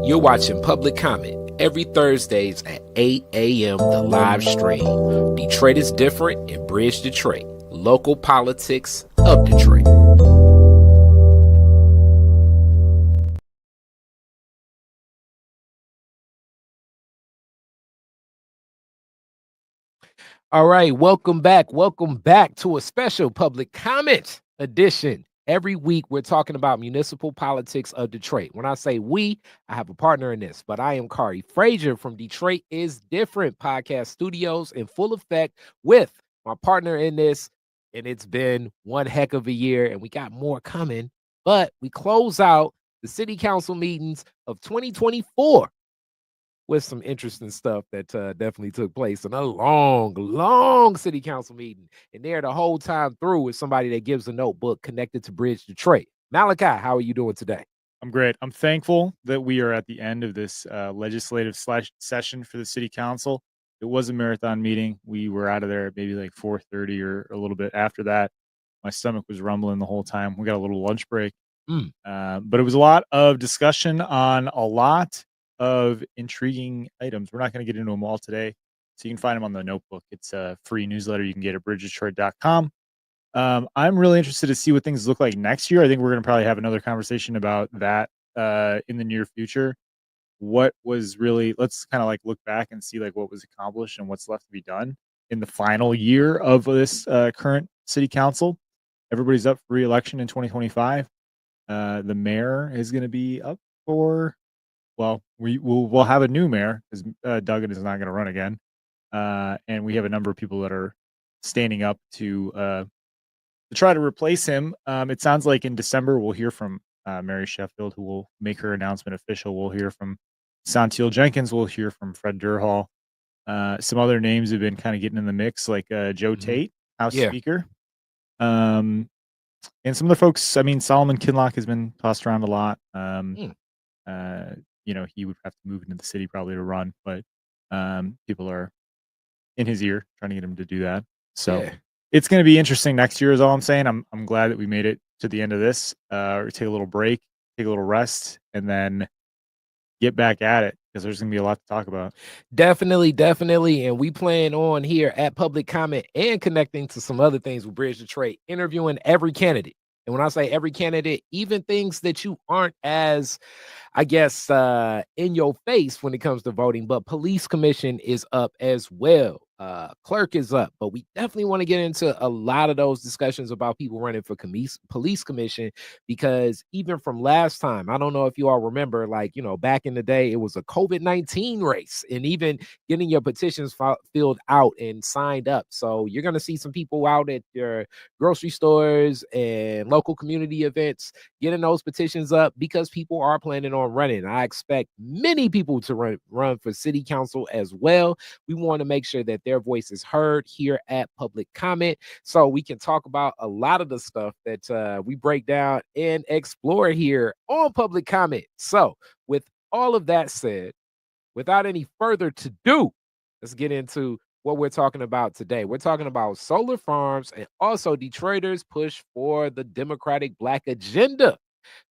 You're watching Public Comment every Thursdays at 8 a.m. The live stream. Detroit is different in Bridge, Detroit. Local politics of Detroit. All right, welcome back. Welcome back to a special Public Comment edition. Every week, we're talking about municipal politics of Detroit. When I say we, I have a partner in this, but I am Khary Frazier from Detroit is Different Podcast Studios in full effect with my partner in this. And it's been one heck of a year, and we got more coming. But we close out the city council meetings of 2024 with some interesting stuff that definitely took place in a long city council meeting. And there the whole time through with somebody that gives a notebook connected to Bridge Detroit. Malachi, how are you doing today? I'm great. I'm thankful that we are at the end of this legislative session for the city council. It was a marathon meeting. We were out of there at maybe like 4:30 or a little bit after that. My stomach was rumbling the whole time. We got a little lunch break. But it was a lot of discussion on a lot of intriguing items. We're not going to get into them all today. So you can find them on the notebook. It's a free newsletter you can get at bridgedetroit.com. I'm really interested to see what things look like next year. I think we're going to probably have another conversation about that in the near future. What was really, let's kind of like look back and see like what was accomplished and what's left to be done in the final year of this current city council. Everybody's up for re-election in 2025. The mayor is going to be up for, well, we'll have a new mayor because Duggan is not going to run again. And we have a number of people that are standing up to try to replace him. It sounds like in December we'll hear from Mary Sheffield, who will make her announcement official. We'll hear from Santiago-Jenkins. We'll hear from Fred Durhall. Some other names have been kind of getting in the mix, like Joe Tate, House Speaker. And some of the folks, I mean, Solomon Kinlock has been tossed around a lot. He would have to move into the city probably to run, but people are in his ear trying to get him to do that. So it's going to be interesting next year is all I'm saying. I'm glad that we made it to the end of this. Take a little break, take a little rest, and then get back at it because there's going to be a lot to talk about. Definitely. And we plan on here at Public Comment and connecting to some other things with Bridge Detroit, interviewing every candidate. And when I say every candidate, even things that you aren't as, I guess, in your face when it comes to voting, but police commission is up as well. Clerk is up, but we definitely want to get into a lot of those discussions about people running for police commission, because even from last time, I don't know if you all remember, back in the day, it was a COVID-19 race, and even getting your petitions filled out and signed up. So you're going to see some people out at your grocery stores and local community events getting those petitions up because people are planning on running. I expect many people to run for city council as well. We want to make sure that their voice is heard here at Public Comment so we can talk about a lot of the stuff that we break down and explore here on Public Comment. So with all of that said, without any further to do, let's get into what we're talking about today. We're talking about solar farms and also Detroiters push for the Democratic Black agenda.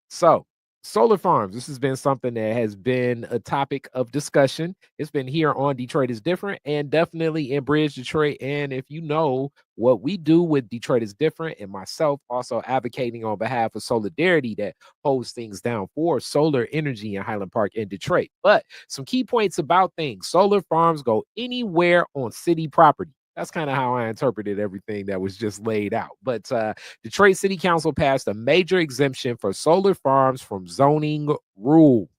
So solar farms, this has been something that has been a topic of discussion. It's been here on Detroit is Different and definitely in Bridge Detroit. And if you know what we do with Detroit is Different, and myself also advocating on behalf of Solidarity that holds things down for solar energy in Highland Park in Detroit. But some key points about things: solar farms go anywhere on city property. That's kind of how I interpreted everything that was just laid out. But Detroit City Council passed a major exemption for solar farms from zoning rules.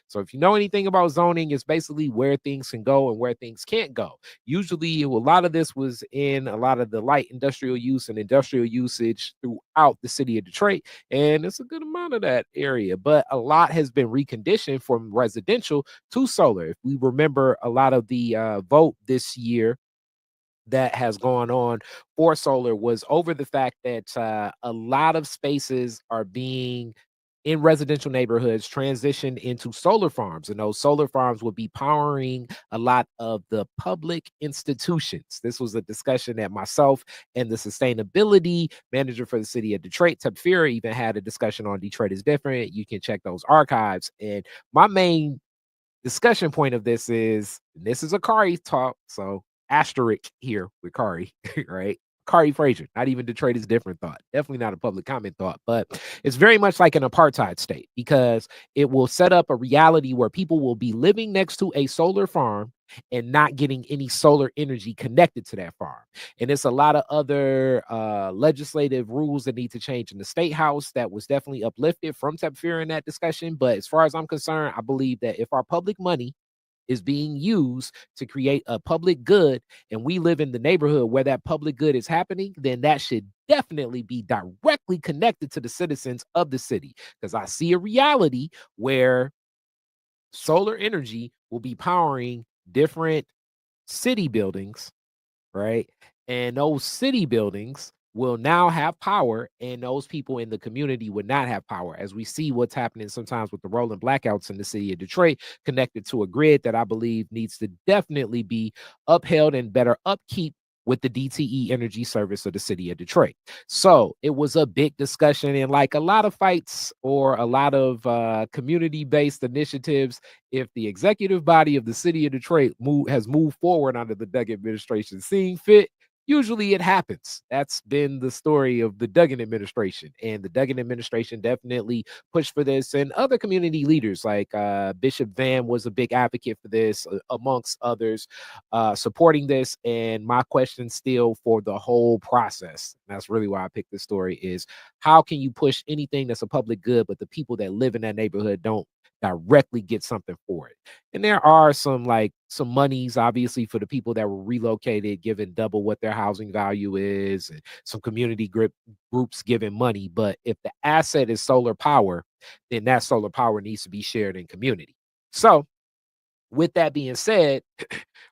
So if you know anything about zoning, it's basically where things can go and where things can't go. Usually, a lot of this was in a lot of the light industrial use and industrial usage throughout the city of Detroit, and it's a good amount of that area. But a lot has been reconditioned from residential to solar. If we remember, a lot of the vote this year that has gone on for solar was over the fact that a lot of spaces are being in residential neighborhoods transition into solar farms, and those solar farms will be powering a lot of the public institutions. This was a discussion that myself and the sustainability manager for the city of Detroit, Tepfira, even had a discussion on. Detroit is different. You can check those archives. And my main discussion point of this is, this is a Khary talk, so asterisk here with Khary, right? Khary Frazier, not even Detroit is different thought. Definitely not a public comment thought, but it's very much like an apartheid state because it will set up a reality where people will be living next to a solar farm and not getting any solar energy connected to that farm. And it's a lot of other legislative rules that need to change in the state house that was definitely uplifted from Tepfira in that discussion. But as far as I'm concerned, I believe that if our public money is being used to create a public good and we live in the neighborhood where that public good is happening, then that should definitely be directly connected to the citizens of the city. Because I see a reality where solar energy will be powering different city buildings, right? And those city buildings will now have power, and those people in the community would not have power, as we see what's happening sometimes with the rolling blackouts in the city of Detroit, connected to a grid that I believe needs to definitely be upheld and better upkeep with the DTE energy service of the city of Detroit. So it was a big discussion, and like a lot of fights or a lot of community-based initiatives, if the executive body of the city of Detroit has moved forward under the Duggan administration seeing fit, usually it happens. That's been the story of the Duggan administration, and the Duggan administration definitely pushed for this, and other community leaders like Bishop Van was a big advocate for this, amongst others, supporting this. And my question still for the whole process, and that's really why I picked this story, is how can you push anything that's a public good, but the people that live in that neighborhood don't directly get something for it? And there are some monies, obviously, for the people that were relocated, given double what their housing value is, and some community groups giving money. But if the asset is solar power, then that solar power needs to be shared in community. So with that being said,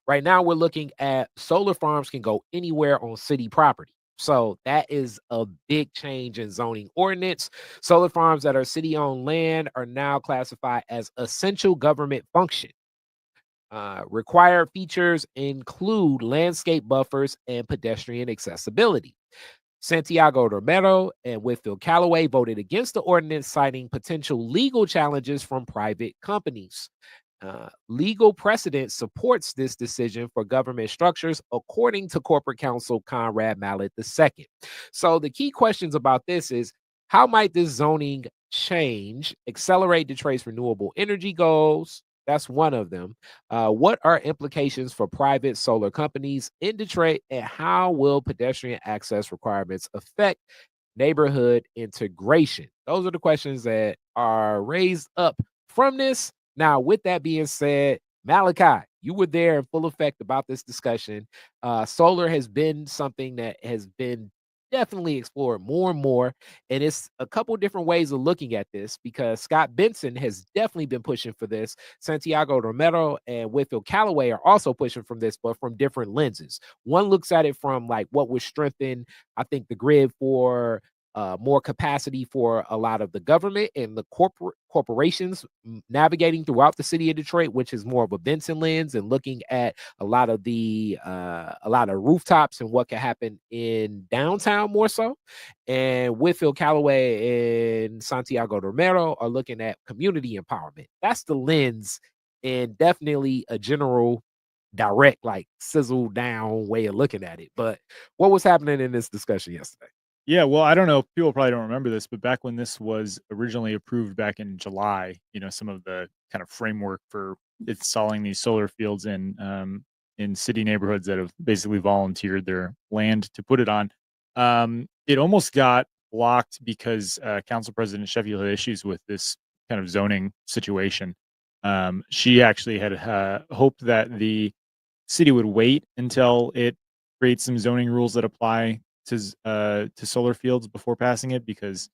right now we're looking at solar farms can go anywhere on city property. So that is a big change in zoning ordinance. Solar farms that are city-owned land are now classified as essential government function. Required features include landscape buffers and pedestrian accessibility. Santiago-Romero and Whitfield-Calloway voted against the ordinance, citing potential legal challenges from private companies. Legal precedent supports this decision for government structures, according to corporate counsel Conrad Mallett II. So the key questions about this is, how might this zoning change accelerate Detroit's renewable energy goals? That's one of them. What are implications for private solar companies in Detroit, and how will pedestrian access requirements affect neighborhood integration? Those are the questions that are raised up from this. Now, with that being said, Malachi, you were there in full effect about this discussion. Solar has been something that has been definitely explored more and more, and it's a couple different ways of looking at this, because Scott Benson has definitely been pushing for this. Santiago-Romero and Whitfield-Calloway are also pushing from this, but from different lenses. One looks at it from like what would strengthen, I think, the grid for more capacity for a lot of the government and the corporations navigating throughout the city of Detroit, which is more of a Benson lens, and looking at a lot of rooftops and what can happen in downtown more so. And Whitfield-Calloway and Santiago-Romero are looking at community empowerment. That's the lens, and definitely a general, direct, like sizzle down way of looking at it. But what was happening in this discussion yesterday? Yeah, well, I don't know if people probably don't remember this, but back when this was originally approved back in July, some of the kind of framework for installing these solar fields in city neighborhoods that have basically volunteered their land to put it on, it almost got blocked because Council President Sheffield had issues with this kind of zoning situation. She actually had hoped that the city would wait until it creates some zoning rules that apply to solar fields before passing it, because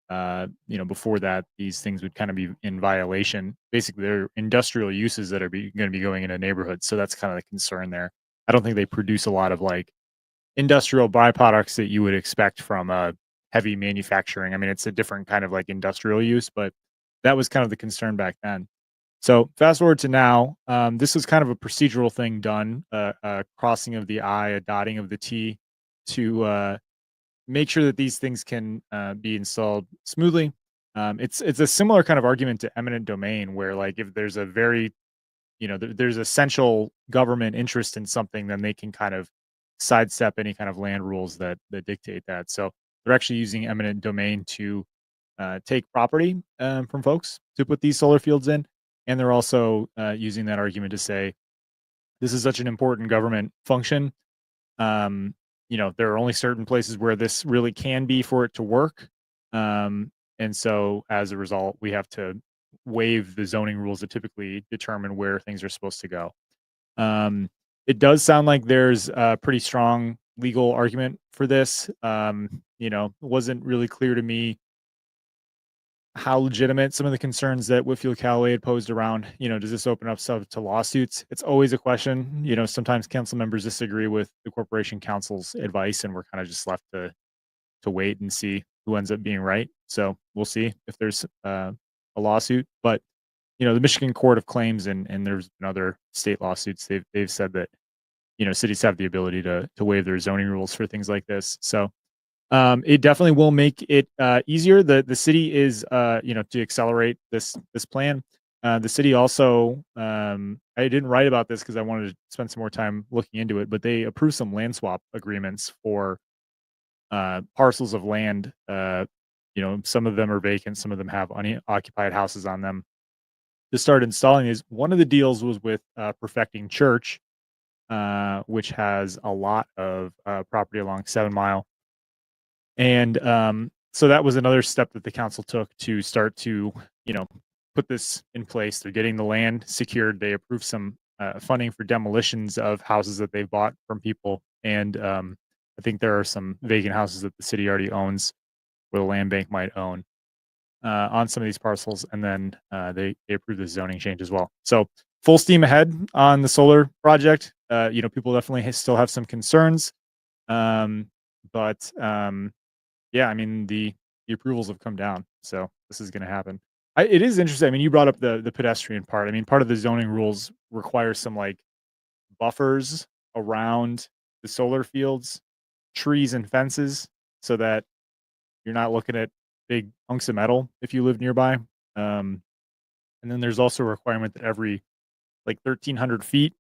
before that, these things would kind of be in violation. Basically, they're industrial uses that are going to be going into neighborhoods, so that's kind of the concern there. I don't think they produce a lot of like industrial byproducts that you would expect from a heavy manufacturing. I mean, it's a different kind of like industrial use, but that was kind of the concern back then. So fast forward to now, this was kind of a procedural thing done, a crossing of the I, a dotting of the T, to make sure that these things can be installed smoothly. It's a similar kind of argument to eminent domain, where like if there's a very there's essential government interest in something, then they can kind of sidestep any kind of land rules that dictate that. So they're actually using eminent domain to take property from folks to put these solar fields in, and they're also using that argument to say this is such an important government function. There are only certain places where this really can be for it to work, and so as a result, we have to waive the zoning rules that typically determine where things are supposed to go. Um, it does sound like there's a pretty strong legal argument for this. It wasn't really clear to me how legitimate some of the concerns that Whitfield-Calloway had posed around, does this open up stuff to lawsuits? It's always a question. Sometimes council members disagree with the corporation counsel's advice, and we're kind of just left to wait and see who ends up being right. So we'll see if there's a lawsuit. But the Michigan Court of Claims and there's been other state lawsuits. They've said that cities have the ability to waive their zoning rules for things like this. So it definitely will make it easier. The city is to accelerate this plan. The city also I didn't write about this because I wanted to spend some more time looking into it, but they approved some land swap agreements for parcels of land. Some of them are vacant, some of them have unoccupied houses on them. To start installing these, one of the deals was with Perfecting Church, which has a lot of property along 7 Mile. And so that was another step that the council took to start to, put this in place. They're getting the land secured. They approved some funding for demolitions of houses that they've bought from people. And I think there are some vacant houses that the city already owns where the land bank might own on some of these parcels. And then they approved the zoning change as well. So full steam ahead on the solar project. People definitely still have some concerns. But yeah, I mean, the approvals have come down, so this is gonna happen. It is interesting. I mean, you brought up the pedestrian part. I mean, part of the zoning rules require some, like, buffers around the solar fields, trees and fences, so that you're not looking at big hunks of metal if you live nearby. And then there's also a requirement that every, like, 1,300 feet,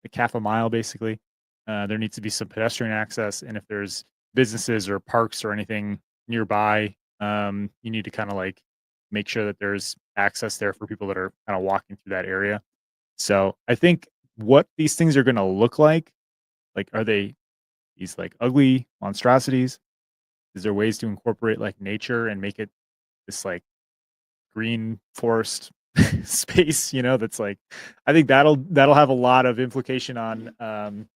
like half a mile, basically, there needs to be some pedestrian access, and if there's businesses or parks or anything nearby, you need to kind of like make sure that there's access there for people that are kind of walking through that area. So I think what these things are going to look like are they these like ugly monstrosities? Is there ways to incorporate like nature and make it this like green forest space? That's like, I think that'll have a lot of implication on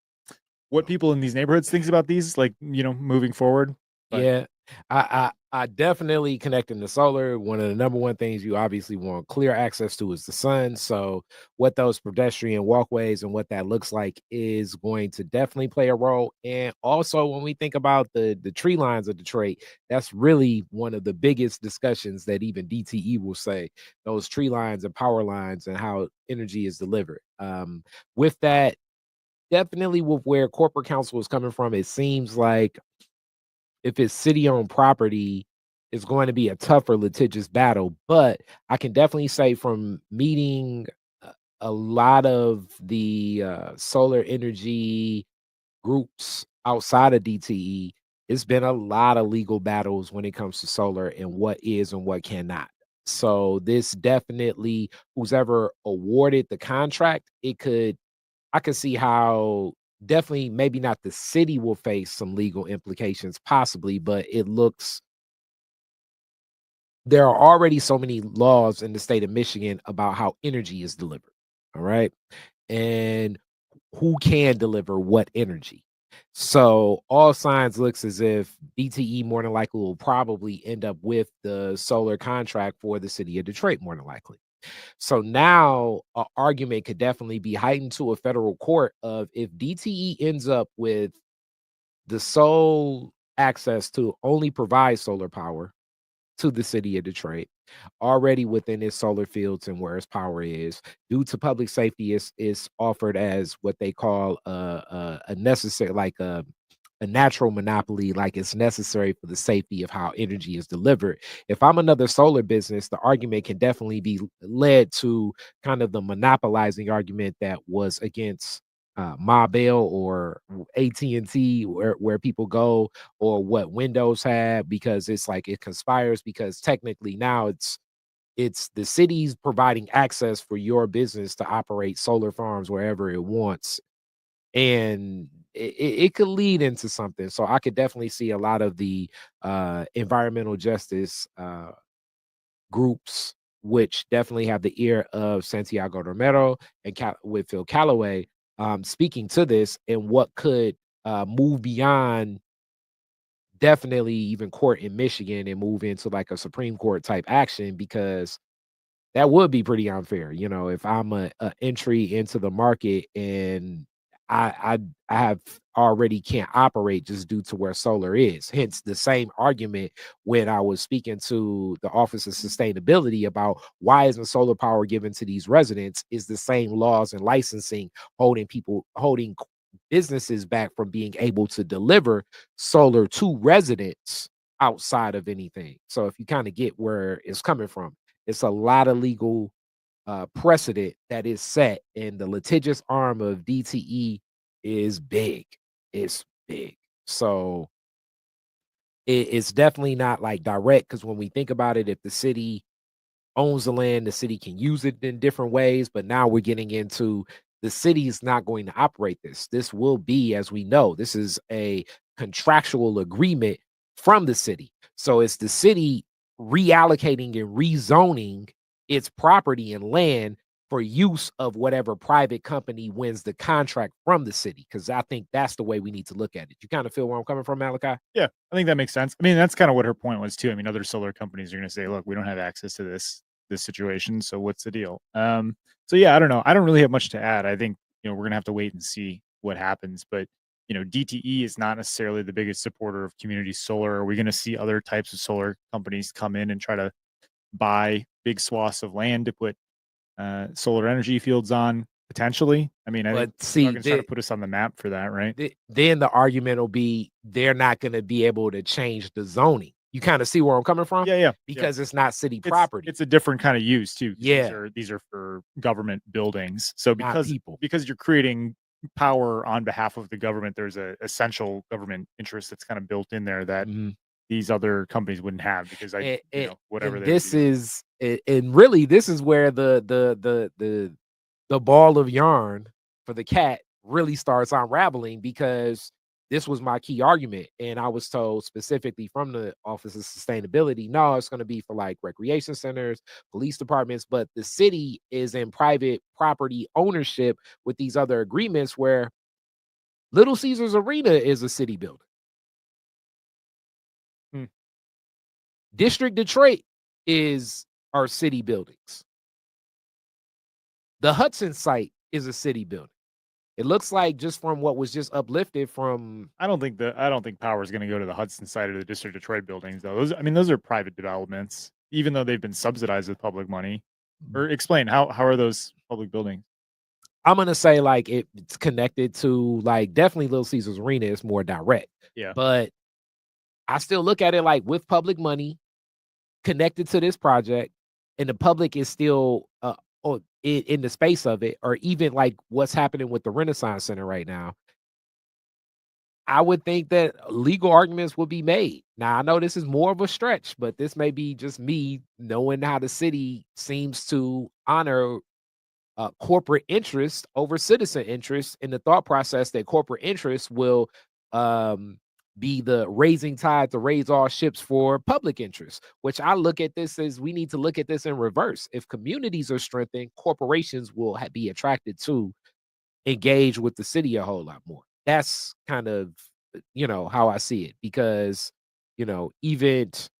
what people in these neighborhoods thinks about these, like, moving forward. But Yeah, I definitely connecting the solar. One of the number one things you obviously want clear access to is the sun. So what those pedestrian walkways and what that looks like is going to definitely play a role. And also when we think about the tree lines of Detroit, that's really one of the biggest discussions that even DTE will say, those tree lines and power lines and how energy is delivered. With that, definitely with where corporate counsel is coming from, it seems like if it's city-owned property, it's going to be a tougher litigious battle. But I can definitely say from meeting a lot of the solar energy groups outside of DTE, it's been a lot of legal battles when it comes to solar and what is and what cannot. So this definitely, who's ever awarded the contract, I could see how definitely maybe not the city will face some legal implications possibly, but it looks there are already so many laws in the state of Michigan about how energy is delivered. All right. And who can deliver what energy. So all signs looks as if DTE more than likely will probably end up with the solar contract for the city of Detroit, more than likely. So now an argument could definitely be heightened to a federal court of if DTE ends up with the sole access to only provide solar power to the city of Detroit, already within its solar fields and where its power is. Due to public safety, is offered as what they call a necessary, like a natural monopoly, like it's necessary for the safety of how energy is delivered. If I'm another solar business, the argument can definitely be led to kind of the monopolizing argument that was against Ma Bell or AT&T, where people go, or what Windows had, because it's like it conspires, because technically now it's the city's providing access for your business to operate solar farms wherever it wants, and it could lead into something. So I could definitely see a lot of the environmental justice groups, which definitely have the ear of Santiago-Romero and Whitfield-Calloway, speaking to this, and what could move beyond definitely even court in Michigan and move into like a Supreme Court type action, because that would be pretty unfair. If I'm a entry into the market and I have already can't operate just due to where solar is. Hence the same argument when I was speaking to the Office of Sustainability about why isn't solar power given to these residents, is the same laws and licensing holding businesses back from being able to deliver solar to residents outside of anything. So if you kind of get where it's coming from, it's a lot of legal precedent that is set, and the litigious arm of DTE is big. It's big. So it's definitely not like direct, because when we think about it, if the city owns the land, the city can use it in different ways. But now we're getting into, the city is not going to operate this. This will be, as we know, this is a contractual agreement from the city. So it's the city reallocating and rezoning its property and land for use of whatever private company wins the contract from the city. Because I think that's the way we need to look at it. You kind of feel where I'm coming from, Malachi? Yeah, I think that makes sense. I mean, that's kind of what her point was too. I mean, other solar companies are going to say, "Look, we don't have access to this situation, so what's the deal?" So yeah, I don't know. I don't really have much to add. I think we're gonna have to wait and see what happens. But DTE is not necessarily the biggest supporter of community solar. Are we going to see other types of solar companies come in and try to buy big swaths of land to put solar energy fields on? Potentially. I mean, I think But see, Duggan's trying to put us on the map for that, right? then the argument will be they're not going to be able to change the zoning. You kind of see where I'm coming from? Yeah, yeah, yeah. Because it's not city It's property. it's a different kind of use too. 'Cause Yeah, these are for government buildings. So not people. because you're creating power on behalf of the government, there's a essential government interest that's kind of built in there that Mhm. these other companies wouldn't have, because whatever And they would this be doing. is and really this is where the ball of yarn for the cat really starts unraveling, because this was my key argument, and I was told specifically from the Office of Sustainability, no, it's going to be for like recreation centers, police departments, but the city is in private property ownership with these other agreements, where Little Caesars Arena is a city building. Hmm. District Detroit is our city buildings. The Hudson site is a city building. It looks like, just from what was just uplifted from, I don't think power is going to go to the Hudson side of the District Detroit buildings though. Those are private developments, even though they've been subsidized with public money. Or explain how are those public buildings? I'm gonna say like it's connected to, like, definitely Little Caesars Arena is more direct, Yeah. but I still look at it like with public money connected to this project, and the public is still in the space of it, or even like what's happening with the Renaissance Center right now. I would think that legal arguments would be made. Now, I know this is more of a stretch, but this may be just me knowing how the city seems to honor corporate interest over citizen interest, in the thought process that corporate interest will um, be the raising tide to raise all ships for public interest, which I look at this as, we need to look at this in reverse. If communities are strengthened, corporations will be attracted to engage with the city a whole lot more. That's kind of, how I see it, because, projects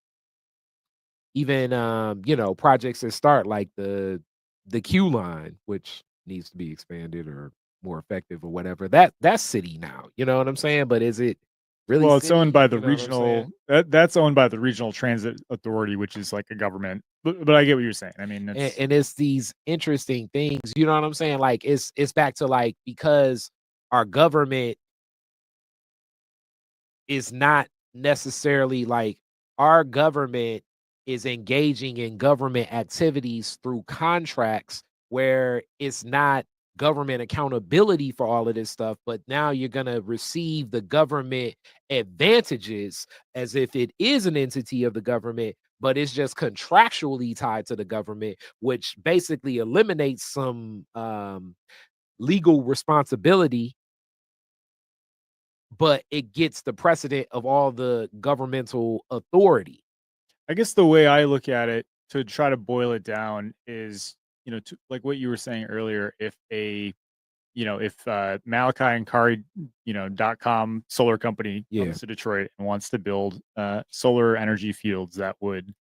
that start like the Q line, which needs to be expanded or more effective or whatever, that's city now. You know what I'm saying? But is it really Well, it's owned city, by the you know what I'm saying? regional that's owned by the Regional Transit Authority, which is like a government. But I get what you're saying. I mean, And, it's and it's these interesting things, you know what I'm saying? Like it's back to like because our government is not necessarily like our government is engaging in government activities through contracts where it's not government accountability for all of this stuff, but now you're going to receive the government advantages as if it is an entity of the government, but it's just contractually tied to the government, which basically eliminates some legal responsibility, but it gets the precedent of all the governmental authority. I guess the way I look at it to try to boil it down is, to, like what you were saying earlier, if Malachi and Khary, .com solar company Yeah. comes to Detroit and wants to build solar energy fields that would,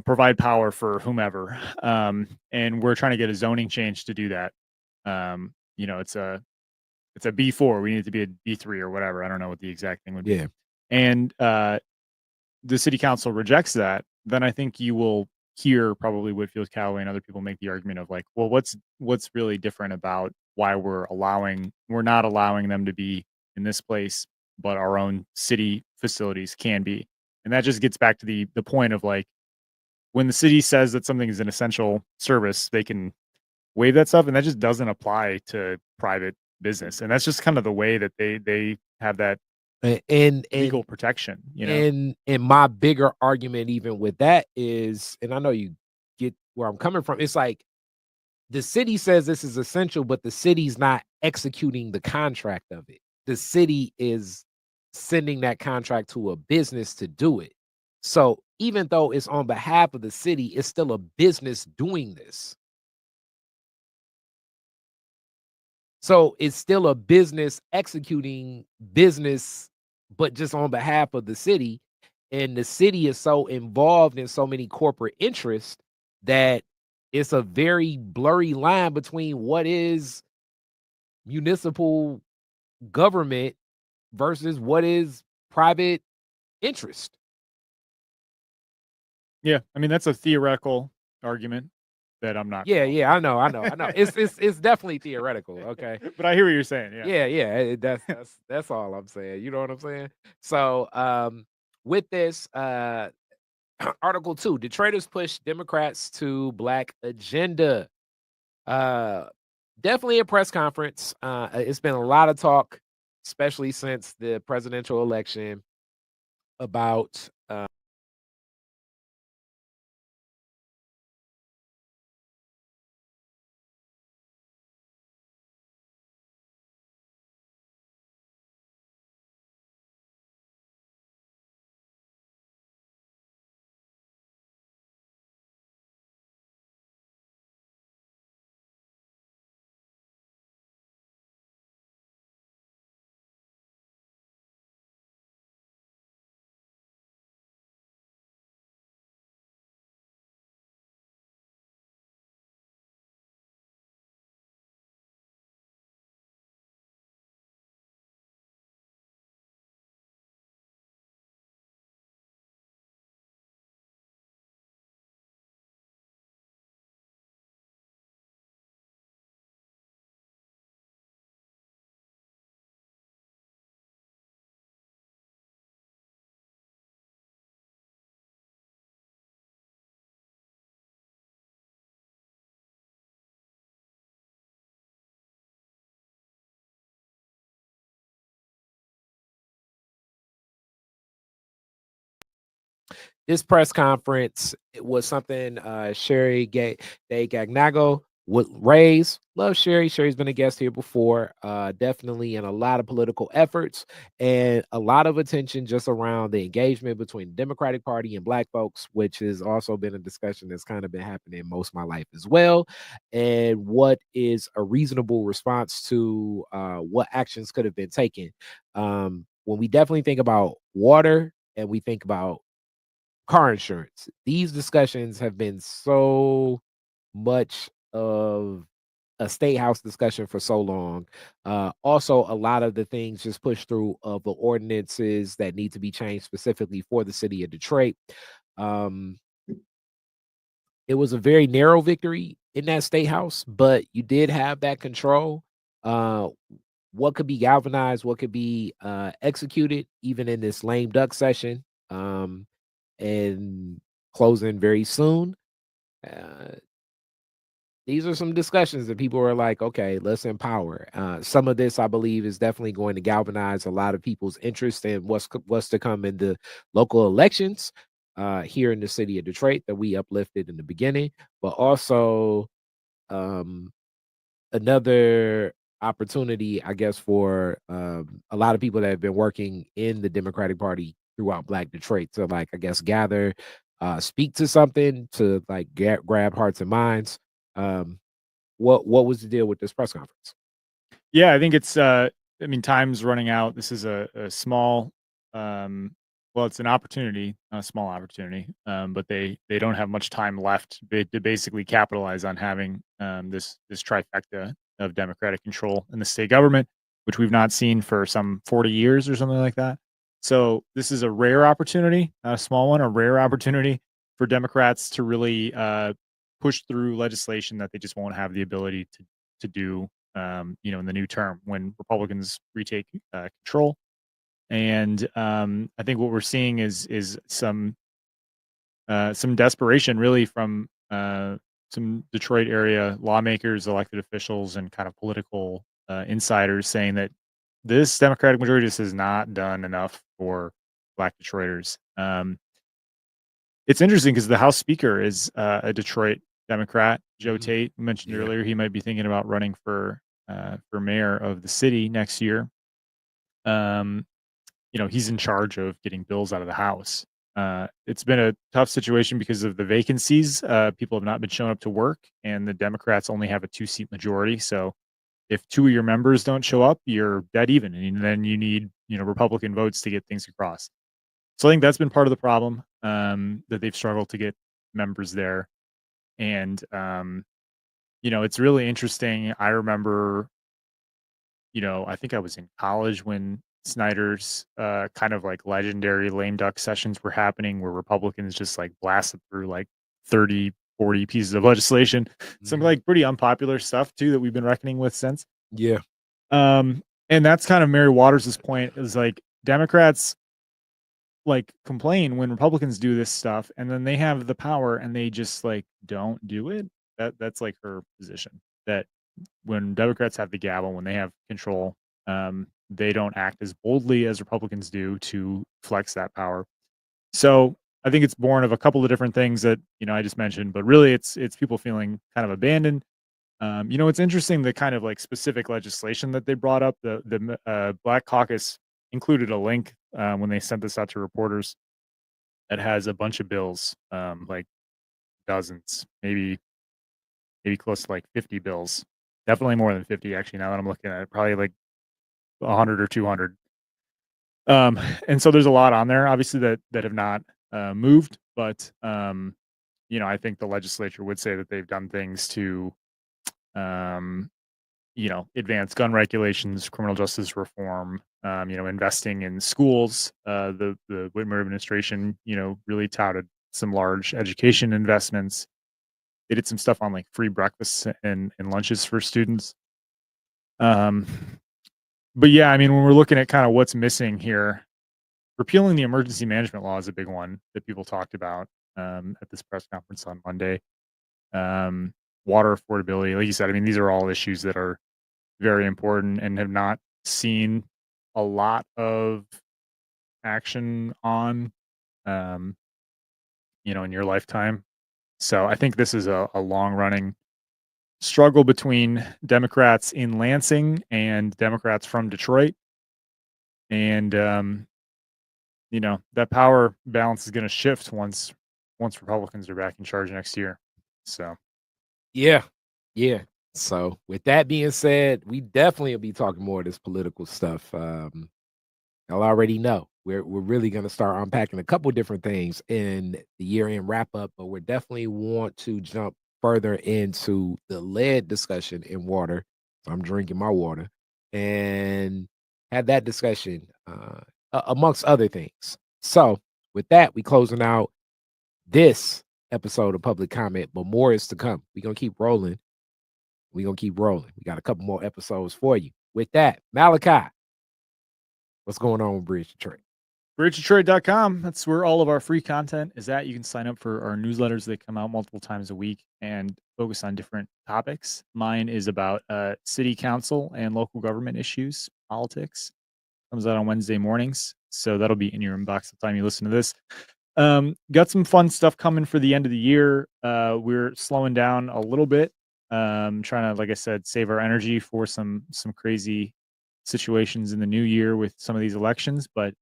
provide power for whomever, and we're trying to get a zoning change to do that. It's a B4. We need it to be a B3 or whatever. I don't know what the exact thing would be. Yeah. And the city council rejects that, then I think you will hear probably Whitfield-Calloway and other people make the argument of like, well, what's really different about why we're not allowing them to be in this place, but our own city facilities can be. And that just gets back to the point of like, when the city says that something is an essential service, they can waive that stuff, and that just doesn't apply to private business. And that's just kind of the way that they have that And legal protection, and my bigger argument even with that is, and I know you get where I'm coming from, it's like the city says this is essential, but the city's not executing the contract of it. The city is sending that contract to a business to do it. So even though it's on behalf of the city, it's still a business doing this. So it's still a business executing business, but just on behalf of the city. And the city is so involved in so many corporate interests that it's a very blurry line between what is municipal government versus what is private interest. Yeah, I mean, that's a theoretical argument that I'm not Yeah, following. yeah, I know. It's definitely theoretical. Okay. But I hear what you're saying, yeah. Yeah. That's all I'm saying. You know what I'm saying? So with this, Article 2, Detroiters push Democrats to Black agenda. Uh Definitely a press conference. It's been a lot of talk, especially since the presidential election, about this press conference. It was something Sherry Gay-Dagnogo would raise. Love Sherry. Sherry's been a guest here before. Definitely in a lot of political efforts and a lot of attention just around the engagement between the Democratic Party and Black folks, which has also been a discussion that's kind of been happening most of my life as well. And what is a reasonable response to what actions could have been taken. When we definitely think about water and we think about car insurance, these discussions have been so much of a state house discussion for so long. Also, a lot of the things just pushed through of the ordinances that need to be changed specifically for the city of Detroit. Um, it was a very narrow victory in that state house, but you did have that control. Uh, what could be galvanized, what could be executed, even in this lame duck session, and closing very soon. Uh, these are some discussions that people are like, okay, let's empower. Some of this, I believe, is definitely going to galvanize a lot of people's interest in what's to come in the local elections here in the city of Detroit that we uplifted in the beginning, but also um, another opportunity, I guess, for a lot of people that have been working in the Democratic Party throughout Black Detroit to, like, I guess, gather, speak to something to like grab hearts and minds. Um, what was the deal with this press conference? Yeah, I think it's, I mean, time's running out. This is a small, um, well, it's an opportunity, not a small opportunity, but they don't have much time left to basically capitalize on having this trifecta of Democratic control in the state government, which we've not seen for some 40 years or something like that. So this is a rare opportunity, not a small one, a rare opportunity for Democrats to really push through legislation that they just won't have the ability to do, in the new term when Republicans retake control. And I think what we're seeing is some desperation, really, from some Detroit area lawmakers, elected officials, and kind of political insiders, saying that this Democratic majority just has not done enough for Black Detroiters. It's interesting because the House Speaker is a Detroit Democrat, Joe Mhm. Tate. We mentioned Yeah. earlier he might be thinking about running for mayor of the city next year. Um, he's in charge of getting bills out of the House. It's been a tough situation because of the vacancies. People have not been showing up to work, and the Democrats only have a two-seat majority. So if two of your members don't show up, you're dead even, and then you need Republican votes to get things across. So I think that's been part of the problem, that they've struggled to get members there. And it's really interesting. I remember, I think I was in college when Snyder's kind of like legendary lame duck sessions were happening, where Republicans just like blasted through like 30, 40 pieces of legislation, some Mhm. like pretty unpopular stuff too that we've been reckoning with since. Yeah. Um, and that's kind of Mary Waters' point, is like Democrats like complain when Republicans do this stuff, and then they have the power and they just like don't do it. That's like her position, that when Democrats have the gavel, when they have control, they don't act as boldly as Republicans do to flex that power. So I think it's born of a couple of different things that I just mentioned, but really it's people feeling kind of abandoned. It's interesting, the kind of like specific legislation that they brought up. The Black Caucus included a link when they sent this out to reporters that has a bunch of bills, like dozens, maybe close to like 50 bills. Definitely more than 50, actually, now that I'm looking at it, probably like 100 or 200. Um, and so there's a lot on there, obviously, that have not moved, but I think the legislature would say that they've done things to um, advance gun regulations, criminal justice reform, investing in schools. The Whitmer administration, really touted some large education investments. They did some stuff on like free breakfasts and lunches for students. Um, but yeah, I mean, when we're looking at kind of what's missing here, repealing the emergency management law is a big one that people talked about at this press conference on Monday. Um, Water affordability, like you said, I mean, these are all issues that are very important and have not seen a lot of action on, um, in your lifetime. So I think this is a long running struggle between Democrats in Lansing and Democrats from Detroit. And, that power balance is going to shift once Republicans are back in charge next year. So, Yeah. Yeah. So with that being said, we definitely will be talking more of this political stuff. Y'all already know we're really going to start unpacking a couple different things in the year end wrap up, but we definitely want to jump further into the lead discussion in water. So I'm drinking my water and had that discussion amongst other things. So with that, we closing out this episode of Public Comment, but more is to come. We're going to keep rolling. We got a couple more episodes for you. With that, Malachi, what's going on with Bridge Detroit? BridgeDetroit.com. That's where all of our free content is at. You can sign up for our newsletters. They come out multiple times a week and focus on different topics. Mine is about city council and local government issues, politics. Comes out on Wednesday mornings. So that'll be in your inbox the time you listen to this. Got some fun stuff coming for the end of the year. We're slowing down a little bit. Trying to, like I said, save our energy for some crazy situations in the new year with some of these elections. But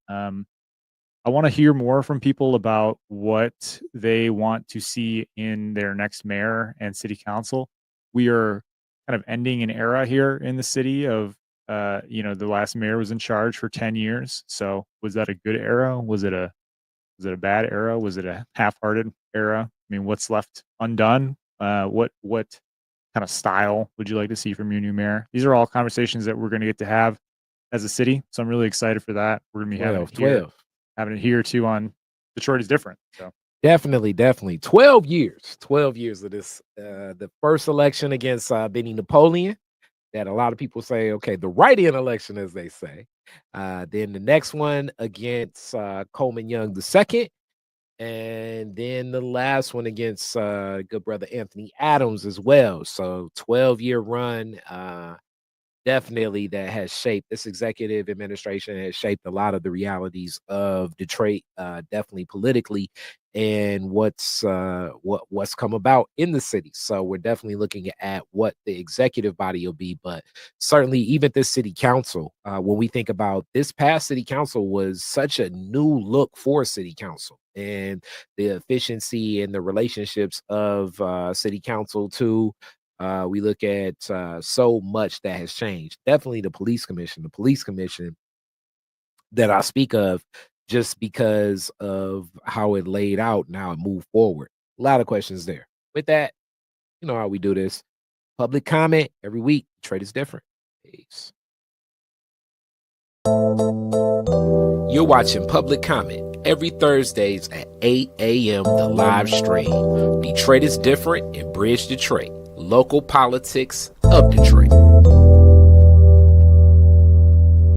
I want to hear more from people about what they want to see in their next mayor and city council. We are kind of ending an era here in the city of, the last mayor was in charge for 10 years. So was that a good era? Was it a bad era? Was it a half-hearted era? I mean, what's left undone? What kind of style would you like to see from your new mayor? These are all conversations that we're going to get to have as a city. So I'm really excited for that. We're going to be having it here too on Detroit is Different. So definitely 12 years of this, the first election against Benny Napoleon, that a lot of people say, okay, the write-in election, as they say. Then the next one against Coleman Young II, and then the last one against good brother Anthony Adams as well. So 12-year run. Definitely that has shaped this executive administration, has shaped a lot of the realities of Detroit, definitely politically, and what's come about in the city. So we're definitely looking at what the executive body will be, but certainly even this city council, when we think about this past city council, was such a new look for city council and the efficiency and the relationships of city council to we look at so much that has changed. Definitely the police commission that I speak of, just because of how it laid out and how it moved forward. A lot of questions there. With that, you know how we do this. Public comment every week. Detroit is Different. Peace. You're watching Public Comment every Thursdays at 8 a.m. The live stream. Detroit is Different in Bridge Detroit. Local politics of Detroit.